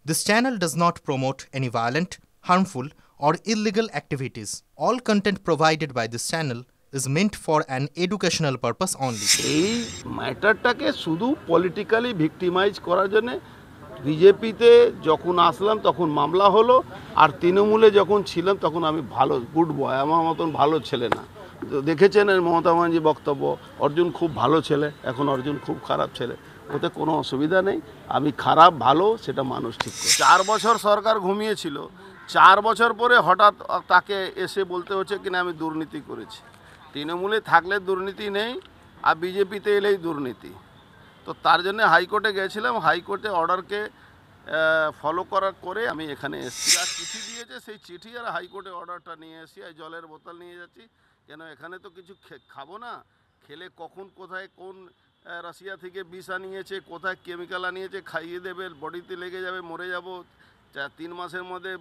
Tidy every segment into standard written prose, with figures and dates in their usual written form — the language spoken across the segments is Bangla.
This channel does not promote any violent, harmful, or illegal activities. All content provided by this channel is meant for an educational purpose only. এই ম্যাটারটাকে শুধু পলিটিক্যালি ভিক্টিমাইজ করার জন্য বিজেপিতে যখন আসলাম তখন মামলা হলো, আর তৃণমূলে যখন ছিলাম তখন আমি ভালো গুড বয়, আমার মতন ভালো ছেলে না। তো দেখেছেন মমতা ব্যানার্জি বক্তব্য, অর্জুন খুব ভালো ছেলে, এখন অর্জুন খুব খারাপ ছেলে, ওতে কোনো অসুবিধা নেই। আমি খারাপ ভালো সেটা মানুষ ঠিক করে। 4 বছর সরকার ঘুমিয়েছিল, 4 বছর পরে হঠাৎ তাকে এসে বলতে হচ্ছে কিনা আমি দুর্নীতি করেছি। তৃণমূলে থাকলে দুর্নীতি নেই, আর বিজেপিতে এলেই দুর্নীতি। তো তার জন্য হাইকোর্টে গেছিলাম, হাইকোর্টে অর্ডারকে ফলো করার করে আমি এখানে এসেছি। আর চিঠি দিয়েছে, সেই চিঠি আর হাইকোর্টে অর্ডারটা নিয়ে এসেছি। এই জলের বোতল নিয়ে যাচ্ছি, কেন এখানে তো কিছু খাবো না, খেলে কখন কোথায় কোন রাশিয়া থেকে বিষ আনিয়েছে, কোথায় কেমিক্যাল আনিয়েছে, খাইয়ে দেবে, বডিতে লেগে যাবে, মরে যাব, 3 মাসের মধ্যে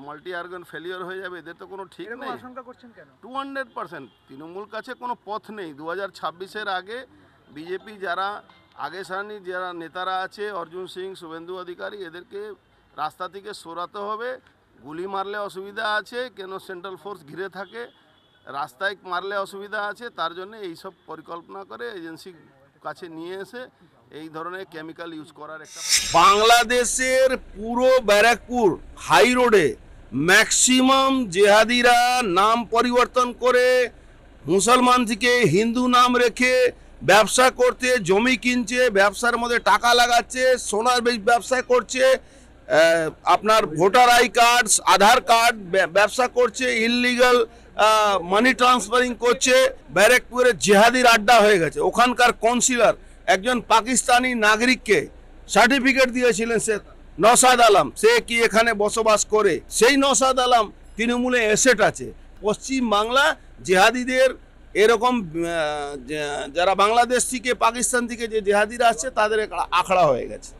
মাল্টি অর্গান ফেলিওর হয়ে যাবে, এদের তো কোনো ঠিক নেই। 200% তৃণমূল কাছে কোনো পথ নেই। 2026-এর আগে বিজেপি যারা আগে সারণী যারা নেতারা আছে, অর্জুন সিং, শুভেন্দু অধিকারী, এদেরকে রাস্তা থেকে সরাতে হবে। গুলি মারলে অসুবিধা আছে, কেন সেন্ট্রাল ফোর্স ঘিরে থাকে, রাস্তায় মারলে অসুবিধা আছে, তার জন্য এইসব পরিকল্পনা করে এজেন্সি কাছে নিয়ে এসে এই ধরনের কেমিক্যাল ইউজ করার একটা। বাংলাদেশের পুরো ব্যারাকপুর হাই রোডে ম্যাক্সিমাম জেহাদিরা নাম পরিবর্তন করে মুসলমান থেকে হিন্দু নাম রেখে ব্যবসা করতে, জমি কিনছে, ব্যবসার মধ্যে টাকা লাগাচ্ছে, সোনার ব্যবসা করছে, আপনার voter I card, Aadhaar card ব্যবসা করছে, ইললিগাল মানি ট্রান্সফারিং করছে। ব্যারাকপুরে জেহাদির আড্ডা হয়ে গেছে। ওখানকার কাউন্সিলর একজন পাকিস্তানি নাগরিককে সার্টিফিকেট দিয়েছিলেন, সে নওশাদ আলম, সে কি এখানে বসবাস করে, সেই নওশাদ আলম তৃণমূলে এসেট আছে। পশ্চিম বাংলা জেহাদিদের এরকম যারা বাংলাদেশ থেকে, পাকিস্তান থেকে যে জেহাদিরা আসছে তাদের আখড়া হয়ে গেছে।